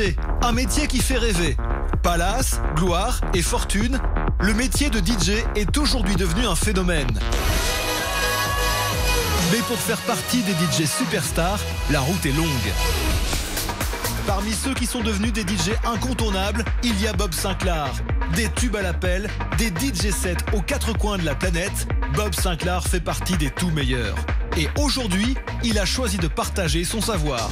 DJ, un métier qui fait rêver. Palace, gloire et fortune, le métier de DJ est aujourd'hui devenu un phénomène. Mais pour faire partie des DJ superstars, la route est longue. Parmi ceux qui sont devenus des DJ incontournables, il y a Bob Sinclar. Des tubes à l'appel, des DJ sets aux quatre coins de la planète, Bob Sinclar fait partie des tout meilleurs. Et aujourd'hui, il a choisi de partager son savoir.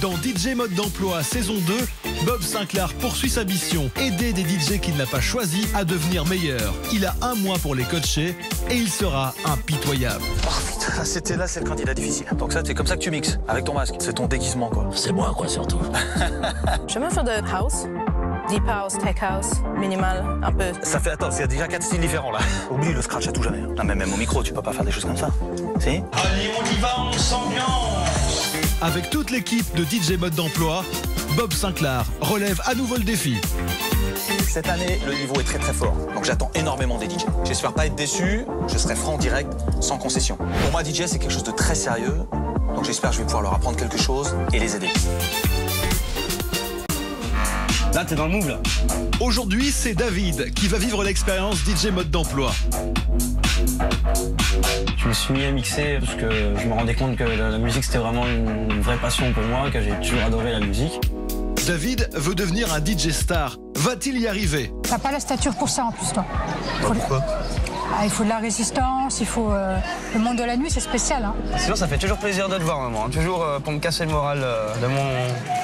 Dans DJ Mode d'emploi saison 2, Bob Sinclar poursuit sa mission, aider des DJ qu'il n'a pas choisi à devenir meilleurs. Il a 1 mois pour les coacher et il sera impitoyable. Oh putain, c'est le candidat difficile. Donc ça, c'est comme ça que tu mixes, avec ton masque. C'est ton déguisement, quoi. C'est moi, quoi, surtout. J'aime bien faire de house, deep house, tech house, minimal, un peu. Ça fait, attends, c'est déjà 4 styles différents, là. Oublie le scratch à tout jamais. Non, mais même au micro, tu peux pas faire des choses comme ça. Si? Allez, on y va, on s'ambiance. Avec toute l'équipe de DJ Mode d'emploi, Bob Sinclar relève à nouveau le défi. Cette année, le niveau est très très fort. Donc j'attends énormément des DJ. J'espère pas être déçu. Je serai franc, direct, sans concession. Pour moi, DJ, c'est quelque chose de très sérieux. Donc j'espère que je vais pouvoir leur apprendre quelque chose et les aider. Là, t'es dans le move, là. Aujourd'hui, c'est David qui va vivre l'expérience DJ Mode d'emploi. Je me suis mis à mixer parce que je me rendais compte que la musique, c'était vraiment une vraie passion pour moi, que j'ai toujours adoré la musique. David veut devenir un DJ star. Va-t-il y arriver? T'as pas la stature pour ça en plus, toi. Pourquoi? Il faut de la résistance, il faut... Le monde de la nuit, c'est spécial, hein. Sinon, ça fait toujours plaisir de te voir, maman. Toujours pour me casser le moral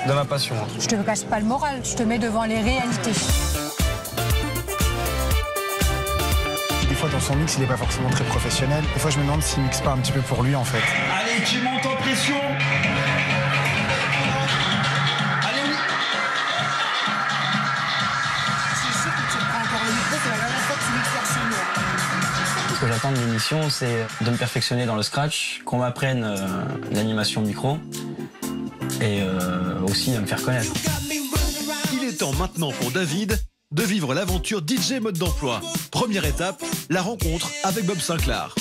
de ma passion. Je te casse pas le moral, je te mets devant les réalités. Des fois, dans son mix, il est pas forcément très professionnel. Des fois, je me demande s'il mixe pas un petit peu pour lui, en fait. Allez, tu montes en pression. Allez, oui. C'est sûr que tu prends encore le micro, c'est la dernière fois que tu mixes chez nous. Ce que j'attends de l'émission, c'est de me perfectionner dans le scratch, qu'on m'apprenne l'animation micro et aussi à me faire connaître. Il est temps maintenant pour David de vivre l'aventure DJ Mode d'emploi. Première étape, la rencontre avec Bob Sinclar.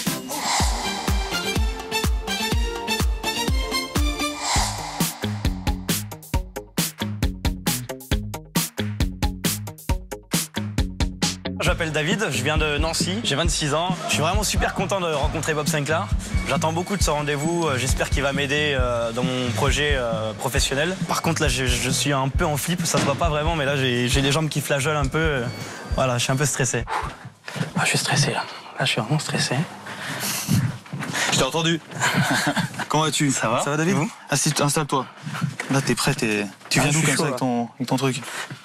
Je m'appelle David, je viens de Nancy, j'ai 26 ans. Je suis vraiment super content de rencontrer Bob Sinclar. J'attends beaucoup de ce rendez-vous, j'espère qu'il va m'aider dans mon projet professionnel. Par contre là je suis un peu en flip, ça se voit pas vraiment, mais là j'ai les jambes qui flageolent un peu. Voilà, je suis un peu stressé. Ah, je suis stressé là, je suis vraiment stressé. Je t'ai entendu. Comment vas-tu? Ça va? Ça va, David? Installe-toi. Là, t'es prêt, tu viens d'où comme ça avec ton truc?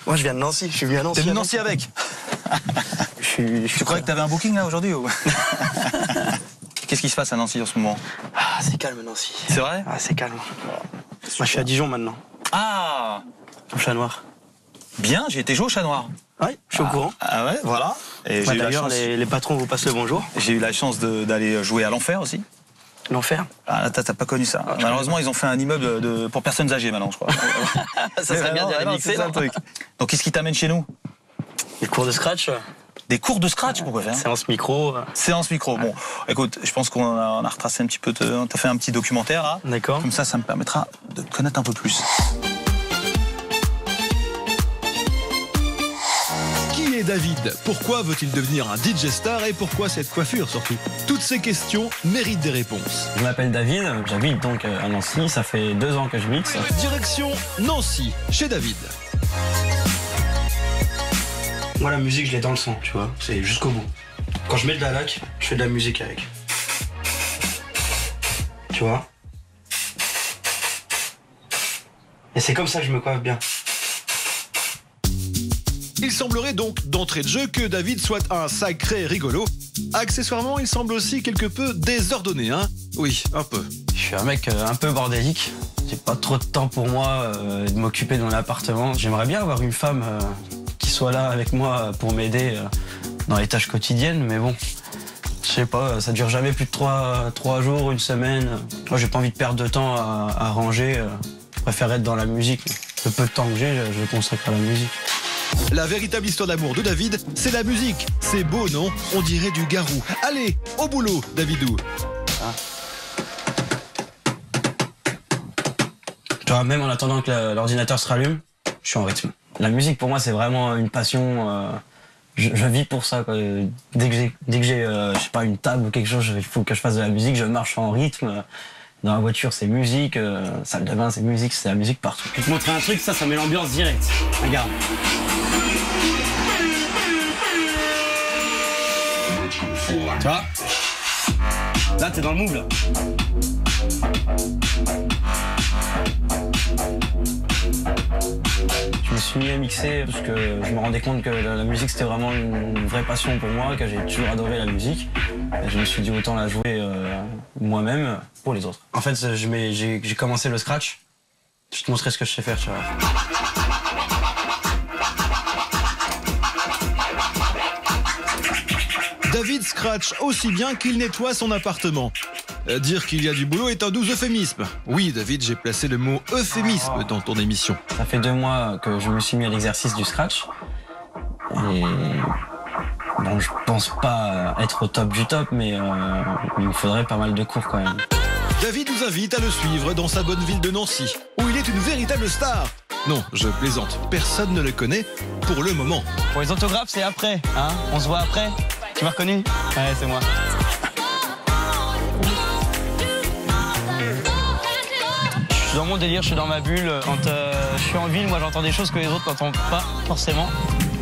Moi je viens de Nancy, je suis venu à Nancy. T'es venu de Nancy avec? Tu croyais que t'avais un booking là aujourd'hui ou... Qu'est-ce qui se passe à Nancy en ce moment? Ah, c'est calme Nancy. C'est vrai? Ah, c'est calme. Moi je suis à Dijon maintenant, Ah! au Chat Noir. Bien, j'ai été jouer au Chat Noir. Oui, je suis au courant. Ah ouais, voilà. Et Ouais, j'ai eu la d'ailleurs, chance, les patrons vous passent le bonjour. j'ai eu la chance d'aller jouer à l'Enfer aussi. L'enfer. Ah là, t'as pas connu ça. Malheureusement, ils ont fait un immeuble pour personnes âgées maintenant, je crois. Ça serait bien d'y aller mixer. c'est ça le truc. Donc, qu'est-ce qui t'amène chez nous? Les cours de scratch, Des cours de scratch, pourquoi faire? séance micro. Séance micro. Bon, écoute, je pense qu'on a retracé un petit peu, t'as fait un petit documentaire là. D'accord. Comme ça me permettra de te connaître un peu plus. Qui est David? Pourquoi veut-il devenir un DJ star et pourquoi cette coiffure surtout? Toutes ces questions méritent des réponses. Je m'appelle David, j'habite donc à Nancy, ça fait 2 ans que je mixe. Direction Nancy, chez David. Moi la musique je l'ai dans le sang, tu vois, c'est jusqu'au bout. Quand je mets de la laque, je fais de la musique avec. Tu vois? Et c'est comme ça que je me coiffe bien. Il semblerait donc d'entrée de jeu que David soit un sacré rigolo. Accessoirement, il semble aussi quelque peu désordonné, hein? Oui, un peu. Je suis un mec un peu bordélique. J'ai pas trop de temps pour moi de m'occuper de mon appartement. J'aimerais bien avoir une femme qui soit là avec moi pour m'aider dans les tâches quotidiennes, mais bon, je sais pas, ça dure jamais plus de 3 jours, une semaine. Moi, j'ai pas envie de perdre de temps à ranger. Je préfère être dans la musique. Le peu de temps que j'ai, je le consacre à la musique. La véritable histoire d'amour de David, c'est la musique. C'est beau, non? On dirait du Garou. Allez, au boulot, Davidou. Tu vois, même en attendant que l'ordinateur se rallume, je suis en rythme. La musique pour moi c'est vraiment une passion. Je vis pour ça, quoi. Dès que j'ai je sais pas, une table ou quelque chose, il faut que je fasse de la musique, je marche en rythme. Dans la voiture c'est musique, salle de bain c'est musique, c'est la musique partout. Je vais te montrer un truc, ça met l'ambiance directe. Regarde. Tu vois? Là t'es dans le move là. Je me suis mis à mixer parce que je me rendais compte que la musique c'était vraiment une vraie passion pour moi, que j'ai toujours adoré la musique. Et je me suis dit autant la jouer moi-même pour les autres. En fait, j'ai commencé le scratch. Je te montrerai ce que je sais faire, tu vois. David scratch aussi bien qu'il nettoie son appartement. Dire qu'il y a du boulot est un doux euphémisme. Oui, David, j'ai placé le mot euphémisme dans ton émission. Ça fait 2 mois que je me suis mis à l'exercice du scratch. Et bon, je pense pas être au top du top, mais il me faudrait pas mal de cours quand même. David nous invite à le suivre dans sa bonne ville de Nancy, où il est une véritable star. Non, je plaisante, personne ne le connaît pour le moment. Pour les autographes, c'est après, hein? On se voit après. Tu m'as reconnu? Ouais, c'est moi. Je suis dans mon délire, je suis dans ma bulle. Quand je suis en ville, moi j'entends des choses que les autres n'entendent pas forcément.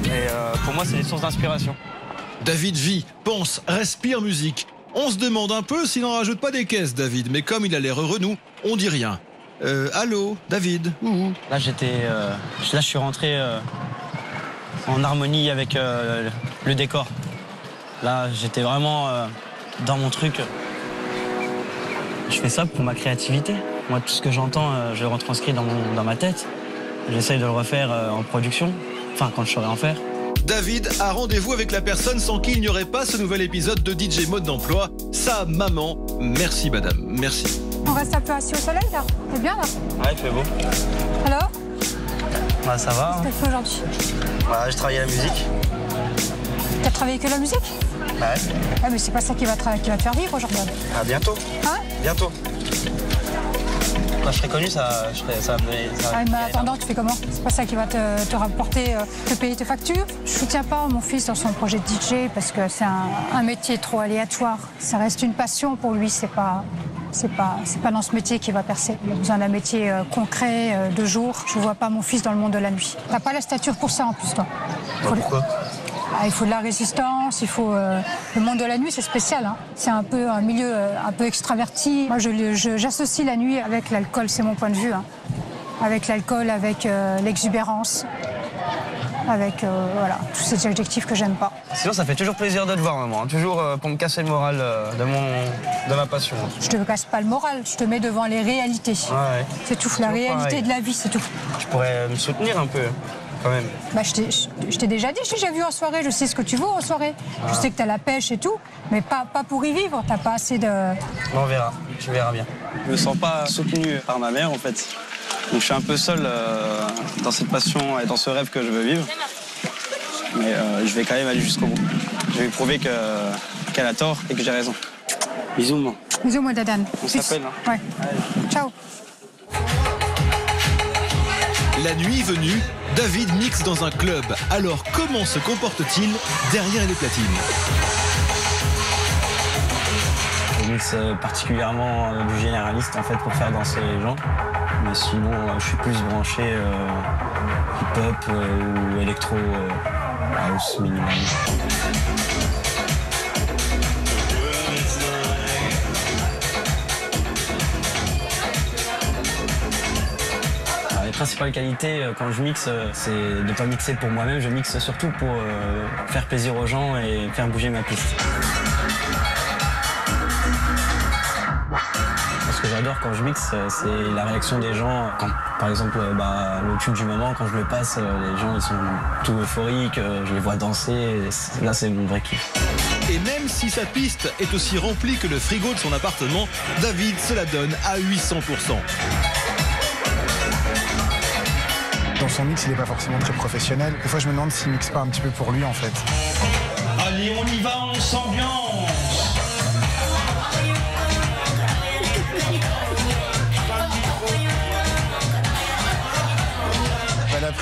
Et pour moi, c'est des sources d'inspiration. David vit, pense, respire musique. On se demande un peu s'il n'en rajoute pas des caisses, David. Mais comme il a l'air heureux, nous, on dit rien. Allô, David. Là, je suis rentré en harmonie avec le décor. Là, j'étais vraiment dans mon truc. Je fais ça pour ma créativité. Moi, tout ce que j'entends, je le retranscris dans ma tête. J'essaye de le refaire en production, enfin quand je saurai en faire. David a rendez-vous avec la personne sans qui il n'y aurait pas ce nouvel épisode de DJ Mode d'emploi, sa maman. Merci madame, merci. On reste un peu assis au soleil là. C'est bien là. Ouais, il fait beau. Alors? Bah ça va. Qu'est-ce que tu fais aujourd'hui? Bah, je travaille à la musique. T'as travaillé que la musique? Ouais. Ouais, mais c'est pas ça qui va te faire vivre aujourd'hui. À bientôt. Hein? Bientôt. Quand je serai connu, ça va me donner... Ouais, mais attendant, tu fais comment? C'est pas ça qui va te rapporter, te payer tes factures? Je soutiens pas mon fils dans son projet de DJ parce que c'est un métier trop aléatoire. Ça reste une passion pour lui, c'est pas dans ce métier qu'il va percer. Il a besoin d'un métier concret, de jour. Je vois pas mon fils dans le monde de la nuit. T'as pas la stature pour ça en plus, toi. Pourquoi? Il faut de la résistance, il faut... Le monde de la nuit, c'est spécial. Hein. C'est un peu un milieu un peu extraverti. Moi, j'associe la nuit avec l'alcool, c'est mon point de vue. Hein. Avec l'alcool, avec l'exubérance, avec voilà, tous ces adjectifs que j'aime pas. Sinon, ça fait toujours plaisir de te voir, maman. Toujours pour me casser le moral de ma passion. Je te casse pas le moral, je te mets devant les réalités. Ouais. C'est tout, la réalité de la vie, c'est tout. Je pourrais me soutenir un peu. Quand même. Bah, je t'ai déjà dit, je t'ai déjà vu en soirée, je sais ce que tu vaux en soirée. Ah. Je sais que t'as la pêche et tout, mais pas pour y vivre, t'as pas assez de... On verra, tu verras bien. Je me sens pas soutenu par ma mère en fait. Donc je suis un peu seul dans cette passion et dans ce rêve que je veux vivre. Mais je vais quand même aller jusqu'au bout. Je vais lui prouver qu'elle a tort et que j'ai raison. Bisous, maman. Bisous, moi, Dadane. On s'appelle, hein? Ouais. Allez. Ciao. La nuit venue, David mixe dans un club. Alors comment se comporte-t-il derrière les platines? Je mixe particulièrement du généraliste en fait pour faire danser les gens. Mais sinon je suis plus branché hip-hop ou électro house minimum. Les principales qualités quand je mixe, c'est de ne pas mixer pour moi-même, je mixe surtout pour faire plaisir aux gens et faire bouger ma piste. Ce que j'adore quand je mixe, c'est la réaction des gens. Quand, par exemple, le tube du moment, quand je le passe, les gens ils sont tout euphoriques, je les vois danser, là c'est mon vrai kiff. Et même si sa piste est aussi remplie que le frigo de son appartement, David se la donne à 800%. Dans son mix, il n'est pas forcément très professionnel. Des fois, je me demande s'il mixe pas un petit peu pour lui, en fait. Allez, on y va, on s'ambiance.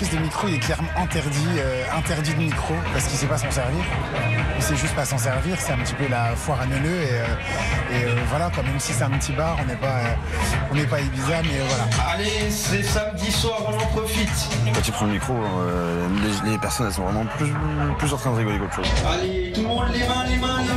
prise de micro, il est clairement interdit de micro parce qu'il sait pas s'en servir. Il sait juste pas s'en servir, c'est un petit peu la foire à neuneux et voilà, quand même si c'est un petit bar, on n'est pas Ibiza, mais voilà. Allez, c'est samedi soir, on en profite. Quand tu prends le micro, les personnes elles sont vraiment plus en train de rigoler qu'autre chose. Allez, tout le monde, les mains, les mains, les mains.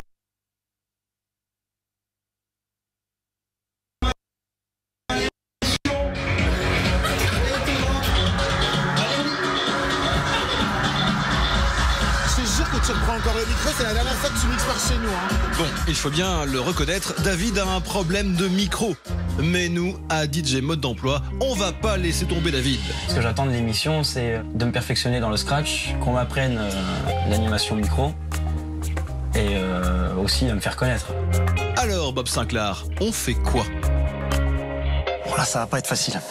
Tu reprends encore le micro, c'est la dernière fois que tu mixes par chez nous. Hein. Bon, il faut bien le reconnaître, David a un problème de micro. Mais nous, à DJ Mode d'Emploi, on va pas laisser tomber David. Ce que j'attends de l'émission, c'est de me perfectionner dans le scratch, qu'on m'apprenne l'animation micro et aussi de me faire connaître. Alors, Bob Sinclair, on fait quoi? Bon, là, ça va pas être facile.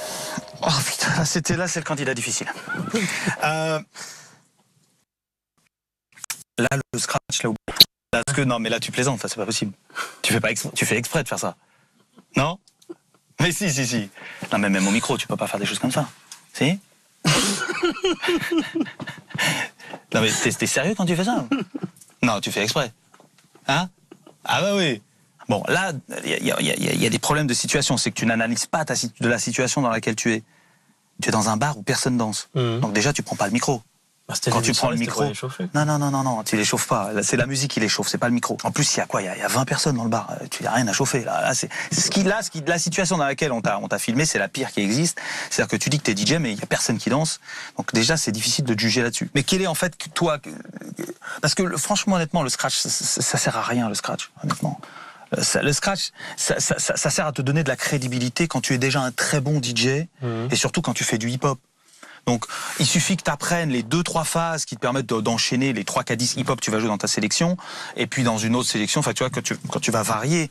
Oh putain, là, c'est le candidat difficile. Là, le scratch, là où... Parce que non, mais là, tu plaisantes, c'est pas possible. Tu fais exprès de faire ça. Non? Mais si. Non, mais même au micro, tu peux pas faire des choses comme ça. Si? Non, mais t'es sérieux quand tu fais ça? Non, tu fais exprès. Hein? Ah bah oui. Bon, là, il y a des problèmes de situation. C'est que tu n'analyses pas de la situation dans laquelle tu es. Tu es dans un bar où personne danse. Donc déjà, tu prends pas le micro. Bah, quand tu prends le micro, non, tu les chauffes pas. C'est la musique qui les chauffe, c'est pas le micro. En plus, il y a quoi? Il y a 20 personnes dans le bar. Tu n'as rien à chauffer. Là, la situation dans laquelle on t'a filmé, c'est la pire qui existe. C'est-à-dire que tu dis que t'es DJ, mais il y a personne qui danse. Donc déjà, c'est difficile de te juger là-dessus. Mais quel est en fait toi? Parce que franchement, honnêtement, le scratch, ça sert à rien, le scratch, honnêtement. Le scratch, ça sert à te donner de la crédibilité quand tu es déjà un très bon DJ et surtout quand tu fais du hip-hop. Donc, il suffit que tu apprennes les 2-3 phases qui te permettent d'enchaîner les 3 10 hip-hop que tu vas jouer dans ta sélection, et puis dans une autre sélection, enfin, tu vois, quand tu vas varier.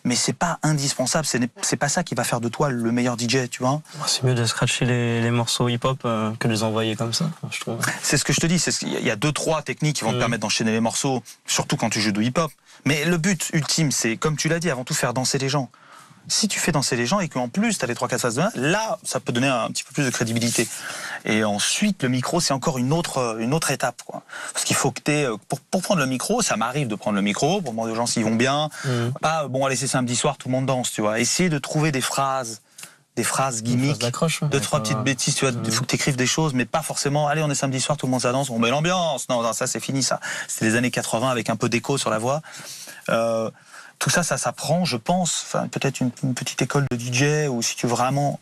Mais c'est pas indispensable, c'est pas ça qui va faire de toi le meilleur DJ, tu vois. C'est mieux de scratcher les morceaux hip-hop que de les envoyer comme ça, je trouve. C'est ce que je te dis, il y a 2-3 techniques qui vont te permettre d'enchaîner les morceaux, surtout quand tu joues du hip-hop. Mais le but ultime, c'est, comme tu l'as dit, avant tout faire danser les gens. Si tu fais danser les gens et qu'en plus tu as les 3-4 phases de main, là ça peut donner un petit peu plus de crédibilité. Et ensuite le micro c'est encore une autre étape, quoi. Parce qu'il faut que tu aies, pour prendre le micro, ça m'arrive de prendre le micro pour demander aux gens s'ils vont bien. Pas bon allez c'est samedi soir, tout le monde danse, tu vois. Essayer de trouver des phrases gimmicks, 2-3 petites bêtises, tu vois. Il faut que tu écrives des choses, mais pas forcément allez on est samedi soir, tout le monde ça danse, on met l'ambiance. Non, ça c'est fini ça. C'était les années 80 avec un peu d'écho sur la voix. Tout ça s'apprend, je pense. Enfin, peut-être une petite école de DJ, ou si tu veux vraiment...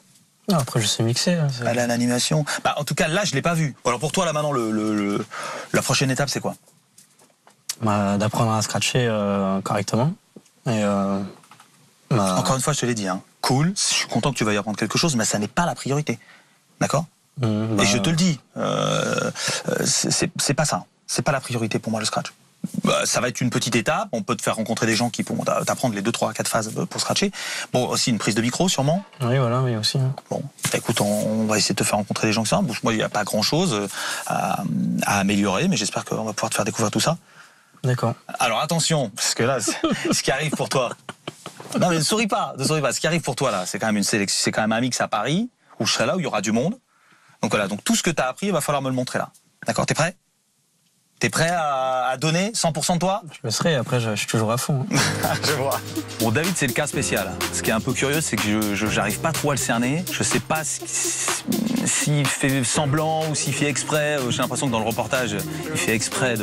Non, après, je sais mixer. Hein, aller à l'animation. Bah, en tout cas, là, je l'ai pas vu. Alors pour toi, là, maintenant, la prochaine étape, c'est quoi? D'apprendre à scratcher correctement. Et, encore une fois, je te l'ai dit. Hein. Cool, je suis content que tu veuilles apprendre quelque chose, mais ça n'est pas la priorité. D'accord? Et je te le dis, c'est pas ça. C'est pas la priorité pour moi, le scratch. Ça va être une petite étape, on peut te faire rencontrer des gens qui pourront t'apprendre les 2-3-4 phases pour scratcher. Bon, aussi une prise de micro sûrement. Oui, voilà, oui aussi. Hein. Bon, écoute, on va essayer de te faire rencontrer des gens que ça. Bon, moi, il n'y a pas grand-chose à améliorer, mais j'espère qu'on va pouvoir te faire découvrir tout ça. D'accord. Alors attention, parce que là, ce qui arrive pour toi... Non mais ne souris pas. Ce qui arrive pour toi là, c'est quand même une sélection, c'est quand même un mix à Paris, où je serai là, où il y aura du monde. Donc voilà, donc tout ce que tu as appris, il va falloir me le montrer là. D'accord, t'es prêt? T'es prêt à donner 100% de toi? Je le serai, après je suis toujours à fond. Hein. Je vois. Bon, David, c'est le cas spécial. Ce qui est un peu curieux, c'est que je n'arrive pas trop à le cerner. Je sais pas s'il fait semblant ou s'il fait exprès. J'ai l'impression que dans le reportage, il fait exprès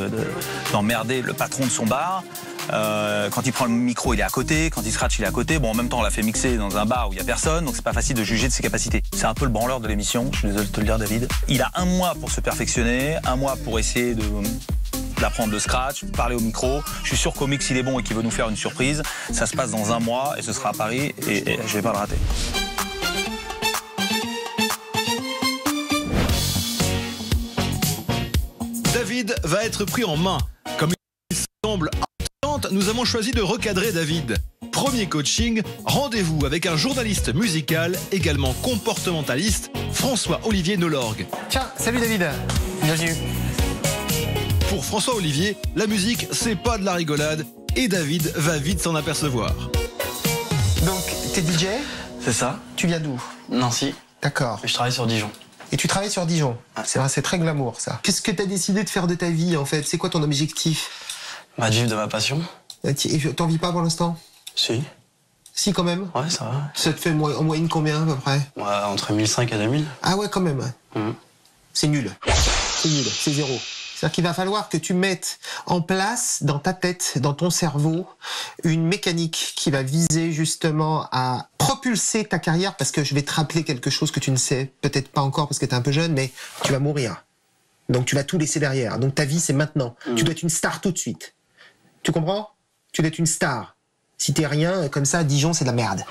d'emmerder le patron de son bar. Quand il prend le micro, il est à côté. Quand il scratch, il est à côté. Bon, en même temps, on l'a fait mixer dans un bar où il n'y a personne, donc c'est pas facile de juger de ses capacités. C'est un peu le branleur de l'émission, je suis désolé de te le dire, David. Il a 1 mois pour se perfectionner, 1 mois pour essayer d'apprendre le scratch, parler au micro. Je suis sûr qu'au mix, il est bon et qu'il veut nous faire une surprise. Ça se passe dans 1 mois et ce sera à Paris et je vais pas le rater. David va être pris en main. Comme il semble importante, nous avons choisi de recadrer David. Premier coaching, rendez-vous avec un journaliste musical, également comportementaliste, François-Olivier Nolorgue. Tiens, salut David. Bienvenue. Pour François-Olivier, la musique, c'est pas de la rigolade et David va vite s'en apercevoir. Donc, t'es DJ? C'est ça. Tu viens d'où? Nancy. D'accord. Je travaille sur Dijon. Et tu travailles sur Dijon. C'est vrai, c'est très glamour, ça. Qu'est-ce que t'as décidé de faire de ta vie, en fait? C'est quoi ton objectif? Bah, de vivre de ma passion. Et t'en vis pas pour l'instant? Si. Si, quand même? Ouais, ça va. Ça te fait en moyenne combien, à peu près? Ouais, entre 1500 et 2000. Ah ouais, quand même. C'est nul. C'est nul, c'est zéro. C'est-à-dire qu'il va falloir que tu mettes en place dans ta tête, dans ton cerveau, une mécanique qui va viser justement à propulser ta carrière, parce que je vais te rappeler quelque chose que tu ne sais peut-être pas encore parce que tu es un peu jeune, mais tu vas mourir. Donc tu vas tout laisser derrière. Donc ta vie, c'est maintenant. Tu dois être une star tout de suite. Tu comprends? Tu dois être une star. Si t'es rien, comme ça, Dijon, c'est de la merde.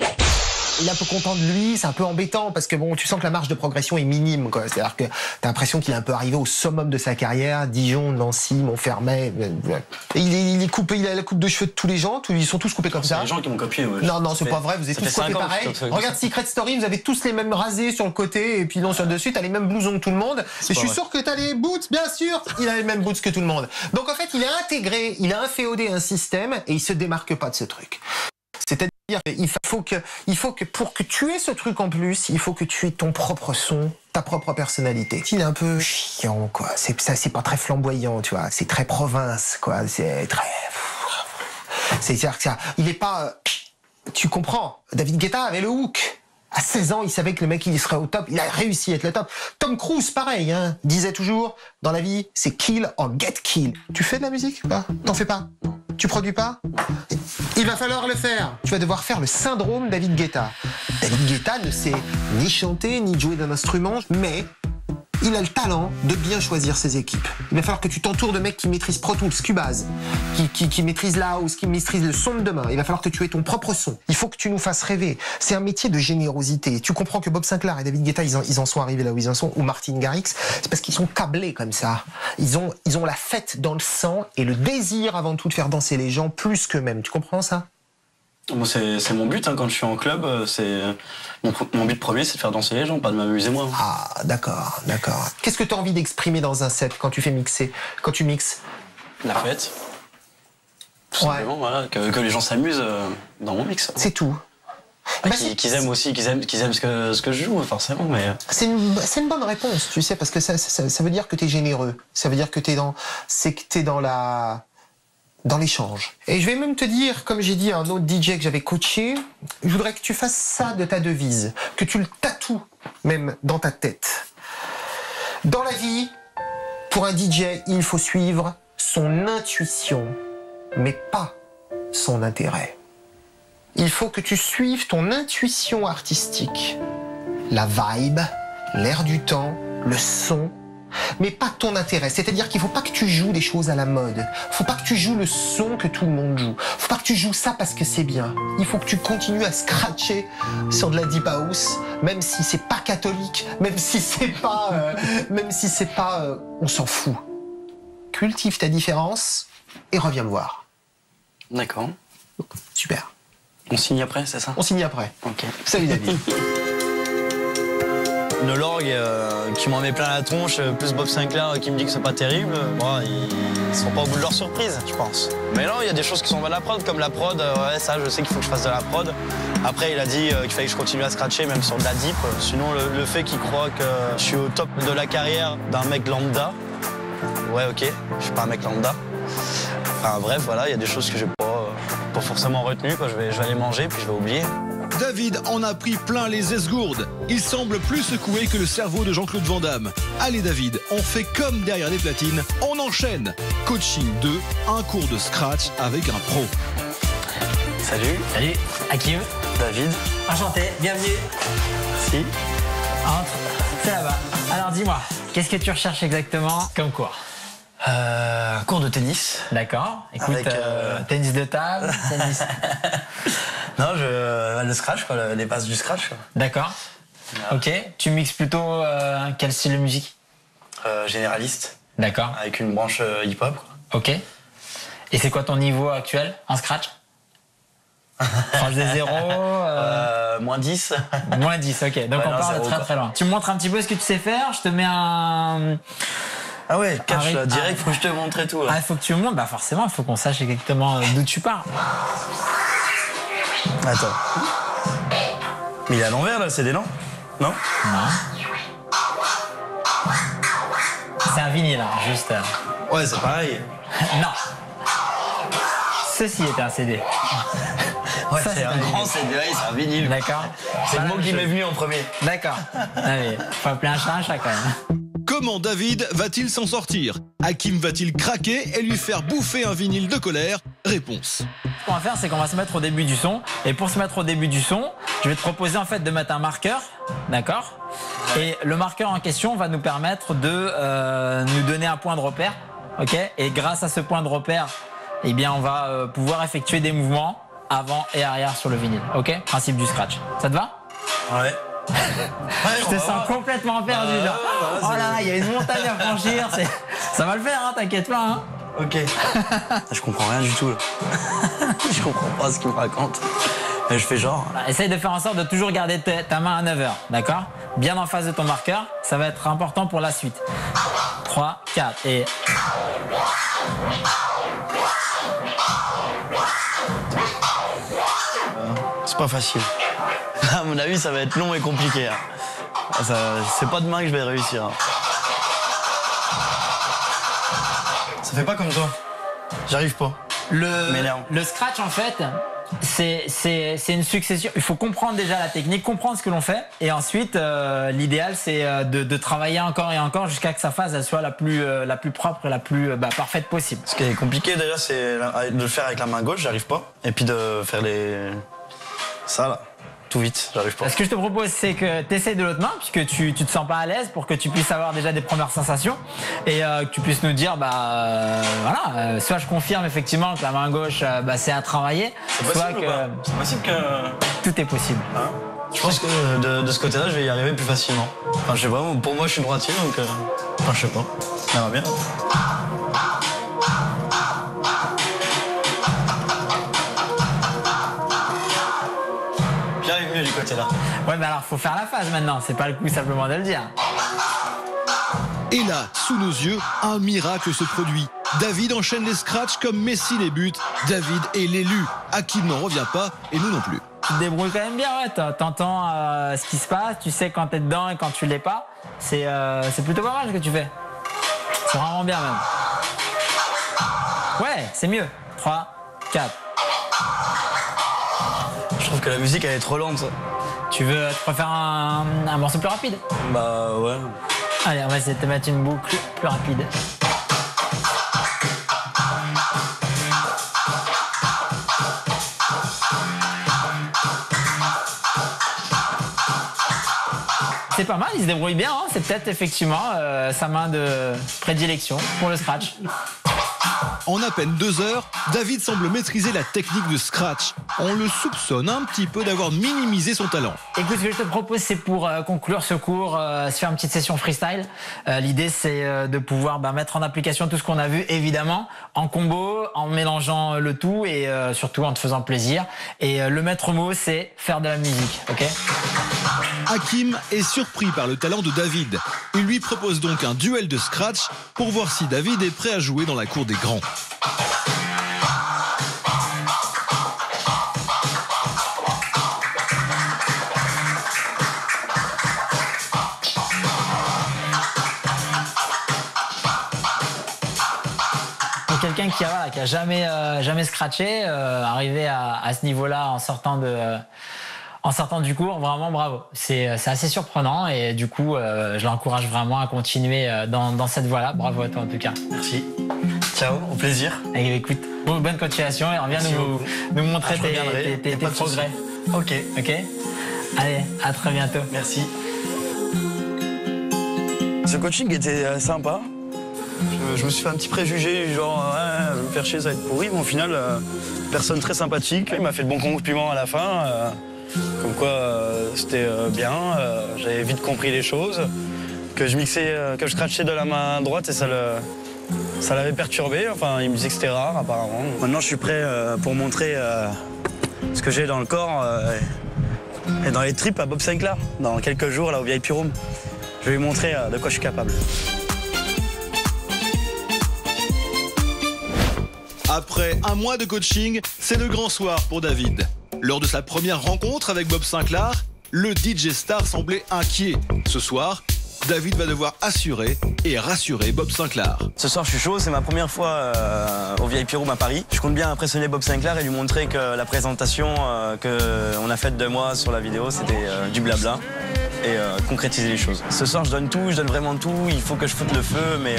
Il est un peu content de lui, c'est un peu embêtant parce que bon, tu sens que la marge de progression est minime, quoi. C'est-à-dire que t'as l'impression qu'il est un peu arrivé au summum de sa carrière. Dijon, Nancy, Montfermeil. Il est coupé, il a la coupe de cheveux de tous les gens, ils sont tous coupés comme ça. Les gens qui m'ont copié, ouais. Non, c'est pas vrai, vous êtes tous coiffés pareil. Regarde Secret Story, vous avez tous les mêmes rasés sur le côté et puis non sur le dessus, t'as les mêmes blousons que tout le monde. Et je suis sûr que t'as les boots, bien sûr, il a les mêmes boots que tout le monde. Donc en fait, il a intégré, il a inféodé un système et il se démarque pas de ce truc. C'est-à-dire qu'il faut que pour que tu aies ce truc en plus, il faut que tu aies ton propre son, ta propre personnalité. Il est un peu chiant, quoi. C'est pas très flamboyant, tu vois. C'est très province, quoi. C'est très... C'est-à-dire que ça... Il est pas... Tu comprends. David Guetta avait le hook. À 16 ans, il savait que le mec, il serait au top. Il a réussi à être le top. Tom Cruise, pareil, hein. Disait toujours, dans la vie, c'est kill or get kill. Tu fais de la musique, pas? T'en fais pas? Tu produis pas? Il va falloir le faire. Tu vas devoir faire le syndrome David Guetta. David Guetta ne sait ni chanter, ni jouer d'un instrument, mais il a le talent de bien choisir ses équipes. Il va falloir que tu t'entoures de mecs qui maîtrisent Pro Tools, Cubase, qui maîtrisent la house, qui maîtrisent le son de demain. Il va falloir que tu aies ton propre son. Il faut que tu nous fasses rêver. C'est un métier de générosité. Tu comprends que Bob Sinclair et David Guetta, ils en sont arrivés là où ils en sont, ou Martin Garrix, c'est parce qu'ils sont câblés comme ça. Ils ont la fête dans le sang et le désir avant tout de faire danser les gens plus qu'eux-mêmes. Tu comprends ça? Moi, c'est mon but, hein, quand je suis en club, mon but premier, c'est de faire danser les gens, pas de m'amuser moi. Ah, d'accord. Qu'est-ce que tu as envie d'exprimer dans un set quand tu fais mixer, quand tu mixes? La fête. Tout simplement, voilà, que les gens s'amusent dans mon mix. C'est tout. Qu'ils aiment aussi, qu'ils aiment ce que je joue, forcément, mais... C'est une bonne réponse, tu sais, parce que ça veut dire que t'es généreux. Ça veut dire que t'es dans l'échange. Et je vais même te dire, comme j'ai dit à un autre DJ que j'avais coaché, je voudrais que tu fasses ça de ta devise, que tu le tatoues même dans ta tête. Dans la vie, pour un DJ, il faut suivre son intuition, mais pas son intérêt. Il faut que tu suives ton intuition artistique, la vibe, l'air du temps, le son, mais pas ton intérêt. C'est-à-dire qu'il faut pas que tu joues des choses à la mode. Faut pas que tu joues le son que tout le monde joue. Faut pas que tu joues ça parce que c'est bien. Il faut que tu continues à scratcher sur de la deep house, même si c'est pas catholique, même si c'est pas, on s'en fout. Cultive ta différence et reviens me voir. D'accord. Super. On signe après, c'est ça? On signe après. Ok. Salut David. Une l'orgue qui m'en met plein la tronche, plus Bob Sinclair qui me dit que c'est pas terrible, bon, ils sont pas au bout de leur surprise, je pense. Mais non, il y a des choses qui sont à la prod, comme la prod, ouais, ça je sais qu'il faut que je fasse de la prod. Après il a dit qu'il fallait que je continue à scratcher, même sur de la deep. Sinon le fait qu'il croit que je suis au top de la carrière d'un mec lambda, ouais ok, je suis pas un mec lambda. Enfin bref, voilà, il y a des choses que j'ai pas forcément retenues, quoi. Je vais aller manger puis je vais oublier. David en a pris plein les esgourdes. Il semble plus secoué que le cerveau de Jean-Claude Van Damme. Allez David, on fait comme derrière les platines, on enchaîne. Coaching 2, un cours de scratch avec un pro. Salut. Salut, Hakim. David. Enchanté, bienvenue. Merci. Entre, c'est là-bas. Alors dis-moi, qu'est-ce que tu recherches exactement comme cours? Un cours de tennis. D'accord. Écoute, avec, tennis de table, tennis... Non, le scratch, quoi, les bases du scratch. D'accord. Ok. Tu mixes plutôt quel style de musique? Généraliste. D'accord. Avec une branche hip-hop. Ok. Et c'est quoi ton niveau actuel en scratch? Proche des zéros Moins 10. Moins 10, ok. Donc ouais, on part de très très loin. Tu me montres un petit peu ce que tu sais faire, je te mets un... Ah ouais, cache là, direct, faut que je te montre et tout. Là. Ah, il faut que tu me montres, bah forcément, il faut qu'on sache exactement d'où tu pars. Attends. Mais il est à l'envers là, c'est des noms? Non? Non. C'est un vinyle, hein, juste. Ouais, c'est pareil. Non. Ceci était un CD. Ouais, c'est un grand CD, c'est un vinyle. D'accord. C'est le mot qui m'est venu en premier. D'accord. Allez, faut appeler un chat quand même. Comment David va-t-il s'en sortir? Hakim va-t-il craquer et lui faire bouffer un vinyle de colère? Réponse. Ce qu'on va faire, c'est qu'on va se mettre au début du son. Et pour se mettre au début du son, je vais te proposer en fait de mettre un marqueur. D'accord? Et le marqueur en question va nous permettre de nous donner un point de repère. Ok? Et grâce à ce point de repère, eh bien, on va pouvoir effectuer des mouvements avant et arrière sur le vinyle. Ok? Principe du scratch. Ça te va? Ouais. Je te sens complètement perdu là. Oh là là, il y a une montagne à franchir. Ça va le faire, hein, t'inquiète pas. Hein. Ok. Je comprends rien du tout là. Je comprends pas ce qu'il me raconte. Mais je fais genre. Essaye de faire en sorte de toujours garder ta main à 9h, d'accord? Bien en face de ton marqueur, ça va être important pour la suite. 3, 4 et... C'est pas facile. À mon avis, ça va être long et compliqué. Hein. C'est pas demain que je vais réussir. Hein. Ça fait pas comme toi. J'arrive pas. Le scratch, en fait, c'est une succession. Il faut comprendre déjà la technique, comprendre ce que l'on fait. Et ensuite, l'idéal, c'est de travailler encore et encore jusqu'à que sa phase elle soit la plus propre et la plus parfaite possible. Ce qui est compliqué déjà, c'est de le faire avec la main gauche, j'arrive pas. Et puis de faire ça là. Tout vite, j'arrive pas. Ce que je te propose, c'est que tu essaies de l'autre main, puisque tu te sens pas à l'aise, pour que tu puisses avoir déjà des premières sensations et que tu puisses nous dire, voilà, soit je confirme effectivement que la main gauche, c'est à travailler, soit que. C'est possible que. Tout est possible. Hein? Je pense que de ce côté-là, je vais y arriver plus facilement. Enfin, je sais pas, pour moi, je suis droitier, donc. Enfin, je sais pas. Ça va bien. J'arrive mieux du côté là. Ouais, mais alors faut faire la phase maintenant, c'est pas le coup simplement de le dire. Et là, sous nos yeux, un miracle se produit. David enchaîne les scratchs comme Messi les buts. David est l'élu. Hakim n'en revient pas et nous non plus. Tu te débrouilles quand même bien, ouais. T'entends ce qui se passe, tu sais quand t'es dedans et quand tu l'es pas. C'est plutôt pas mal ce que tu fais. C'est vraiment bien même. Ouais, c'est mieux. 3, 4. Je trouve que la musique elle est trop lente. Tu préfères un morceau plus rapide? Bah ouais. Allez, on va essayer de te mettre une boucle plus rapide. C'est pas mal, il se débrouille bien, hein. C'est peut-être effectivement sa main de prédilection pour le scratch. En à peine 2 heures, David semble maîtriser la technique de scratch. On le soupçonne un petit peu d'avoir minimisé son talent. Écoute, ce que je te propose, c'est pour conclure ce cours, se faire une petite session freestyle. L'idée, c'est de pouvoir mettre en application tout ce qu'on a vu, évidemment, en combo, en mélangeant le tout et surtout en te faisant plaisir. Et le maître mot, c'est faire de la musique, ok? Hakim est surpris par le talent de David. Il lui propose donc un duel de scratch pour voir si David est prêt à jouer dans la cour des grands. Pour quelqu'un qui a jamais scratché, arriver à ce niveau-là en sortant du cours, vraiment bravo. C'est assez surprenant et du coup, je l'encourage vraiment à continuer dans cette voie-là. Bravo à toi en tout cas. Merci. Ciao, au plaisir. Allez, écoute, bonne continuation et reviens nous montrer tes progrès. Ok. Allez, à très bientôt. Merci. Ce coaching était sympa. Je me suis fait un petit préjugé, genre, je vais me faire chier, ça va être pourri. Mais au final, personne très sympathique. Il m'a fait le bon compliment à la fin. Comme quoi, c'était bien. J'avais vite compris les choses. Que je mixais, que je scratchais de la main droite et ça l'avait perturbé. Enfin, il me disait que c'était rare, apparemment. Maintenant, je suis prêt pour montrer ce que j'ai dans le corps et dans les tripes à Bob Sinclair. Dans quelques jours, là, au VIP Room. Je vais lui montrer de quoi je suis capable. Après un mois de coaching, c'est le grand soir pour David. Lors de sa première rencontre avec Bob Sinclair, le DJ star semblait inquiet. Ce soir, David va devoir assurer et rassurer Bob Sinclair. Ce soir, je suis chaud. C'est ma première fois au VIP Room à Paris. Je compte bien impressionner Bob Sinclair et lui montrer que la présentation qu'on a faite de moi sur la vidéo, c'était du blabla. Et concrétiser les choses. Ce soir, je donne tout, je donne vraiment tout. Il faut que je foute le feu, mais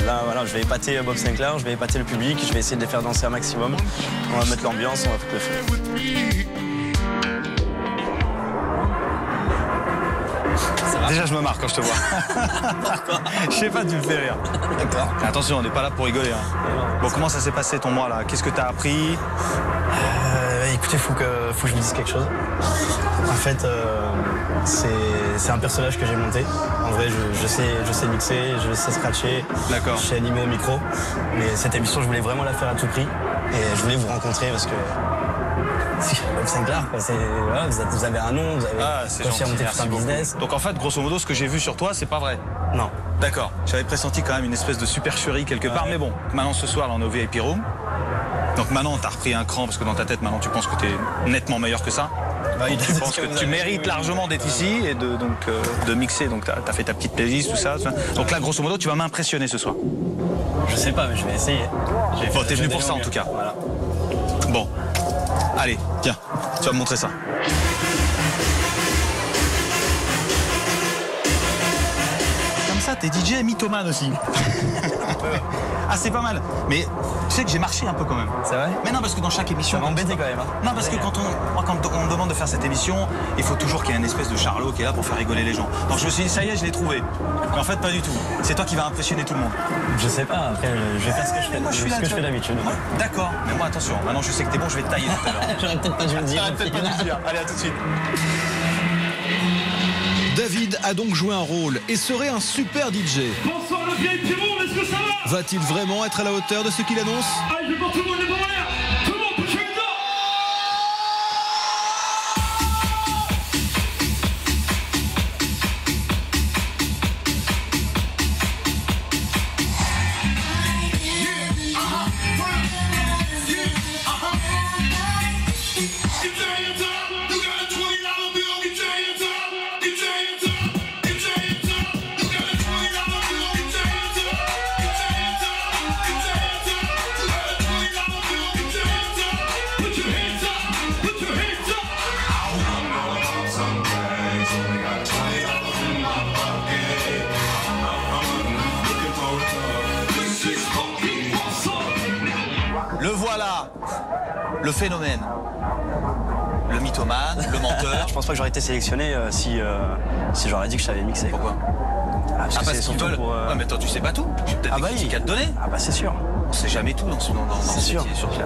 là, voilà, je vais épater Bob Sinclair, je vais épater le public, je vais essayer de les faire danser un maximum. On va mettre l'ambiance, on va foutre le feu. Déjà, je me marre quand je te vois. Je sais pas, tu me fais rire. D'accord. Attention, on n'est pas là pour rigoler. Hein. Bon, comment ça s'est passé ton mois là? Qu'est-ce que tu as appris? Écoutez, faut que je vous dise quelque chose. En fait, c'est un personnage que j'ai monté. En vrai, je sais mixer, je sais scratcher. D'accord. Je sais animer au micro. Mais cette émission, je voulais vraiment la faire à tout prix. Et je voulais vous rencontrer parce que... Bob Sinclair, voilà, vous avez un nom, vous avez réussi à monter tout un business. Donc en fait, grosso modo, ce que j'ai vu sur toi, c'est pas vrai? Non. D'accord. J'avais pressenti quand même une espèce de supercherie quelque part. Mais bon, maintenant ce soir, là, on est au VIP Room. Donc maintenant, t'as repris un cran parce que dans ta tête, maintenant, tu penses que t'es nettement meilleur que ça. Tu penses que tu mérites largement d'être ici et de mixer. Donc t'as fait ta petite playlist, tout ça. Donc là, grosso modo, tu vas m'impressionner ce soir. Je sais pas, mais je vais essayer. Bon, t'es venu pour ça en tout cas. Voilà. Bon. Allez, tiens, tu vas me montrer ça. Comme ça, t'es DJ mythomane aussi. Ah, c'est pas mal. Mais tu sais que j'ai marché un peu quand même. C'est vrai? Mais non, parce que dans chaque émission... Ça m'a embêté quand même. Hein. Non, parce que quand on me demande de faire cette émission, il faut toujours qu'il y ait une espèce de charlot qui est là pour faire rigoler les gens. Donc je me suis dit, ça y est, je l'ai trouvé. Mais en fait, pas du tout. C'est toi qui vas impressionner tout le monde. Je sais pas, après, je vais faire ce que je fais, moi, ce que je fais d'habitude. D'accord, mais moi, attention, maintenant je sais que t'es bon, je vais te tailler tout à l'heure. J'aurais peut-être pas dû le dire. Allez, à tout de suite. David a donc joué un rôle et serait un super DJ. Bonsoir le VIP Room, est-ce que ça va? Va-t-il vraiment être à la hauteur de ce qu'il annonce? Allez, je porte tout le monde les bras en l'air. Tout le monde, put your hands up. Le voilà, le phénomène, le mythomane, le menteur. Je pense pas que j'aurais été sélectionné si j'aurais dit que je savais mixer. Pourquoi? Parce que c'est surtout pour... Ouais, mais attends, tu sais pas tout. J'ai peut-être des critiques à te donner. Ah bah c'est sûr. On sait jamais tout dans ce C'est sûr.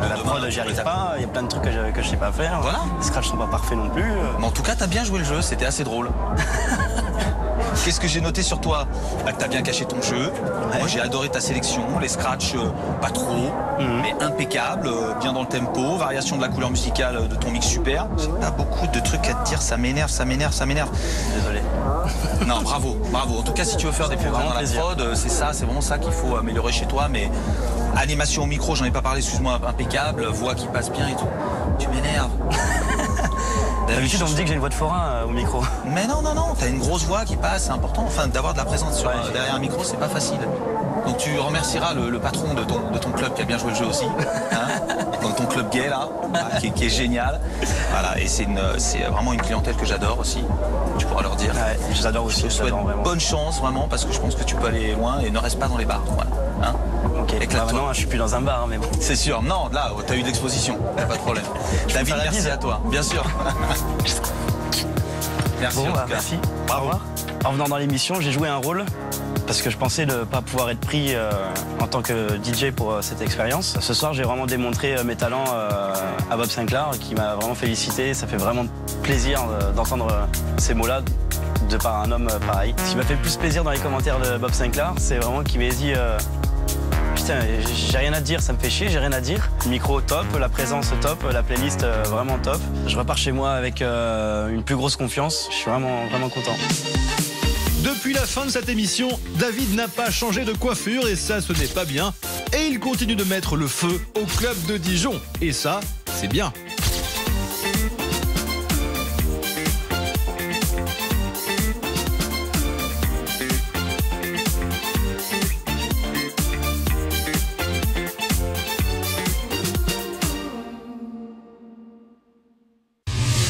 La prod, j'y arrive pas. Il y a plein de trucs que je sais pas faire. Voilà. Les scratchs sont pas parfaits non plus. Mais en tout cas, t'as bien joué le jeu. C'était assez drôle. Qu'est-ce que j'ai noté sur toi? Bah, que t'as bien caché ton jeu. Ouais. Moi, j'ai adoré ta sélection. Les scratchs, pas trop, mais impeccables, bien dans le tempo. Variation de la couleur musicale de ton mix super. J'ai pas beaucoup de trucs à te dire. Ça m'énerve, ça m'énerve, ça m'énerve. Désolé. Non, bravo, bravo. En tout cas, si tu veux faire des progrès dans la prod, c'est ça, c'est vraiment ça qu'il faut améliorer chez toi. Mais animation au micro, j'en ai pas parlé, excuse-moi, impeccable. Voix qui passe bien et tout. Tu m'énerves. D'habitude, on me dit que j'ai une voix de forain au micro. Mais non, non, non, t'as une grosse voix qui passe, c'est important. Enfin, d'avoir de la présence derrière un micro, c'est pas facile. Donc tu remercieras le patron de ton club qui a bien joué le jeu aussi. Hein, donc ton club gay là, qui est génial. Voilà, et c'est vraiment une clientèle que j'adore aussi. Tu pourras leur dire. Ouais, je les adore aussi. Je te souhaite bonne chance vraiment parce que je pense que tu peux aller loin et ne reste pas dans les bars. Voilà. Hein, ok, maintenant je suis plus dans un bar, mais bon. C'est sûr, non, là, t'as eu de l'exposition, pas de problème. David, merci à toi, bien sûr. Merci. Bon, merci. Bravo. En venant dans l'émission, j'ai joué un rôle parce que je pensais ne pas pouvoir être pris en tant que DJ pour cette expérience. Ce soir, j'ai vraiment démontré mes talents à Bob Sinclair qui m'a vraiment félicité. Ça fait vraiment plaisir d'entendre ces mots-là de par un homme pareil. Ce qui m'a fait le plus plaisir dans les commentaires de Bob Sinclair, c'est vraiment qu'il m'a dit putain, j'ai rien à dire, ça me fait chier, j'ai rien à dire. Le micro top, la présence top, la playlist vraiment top. Je repars chez moi avec une plus grosse confiance. Je suis vraiment, vraiment content. Depuis la fin de cette émission, David n'a pas changé de coiffure et ça, ce n'est pas bien. Et il continue de mettre le feu au club de Dijon. Et ça, c'est bien.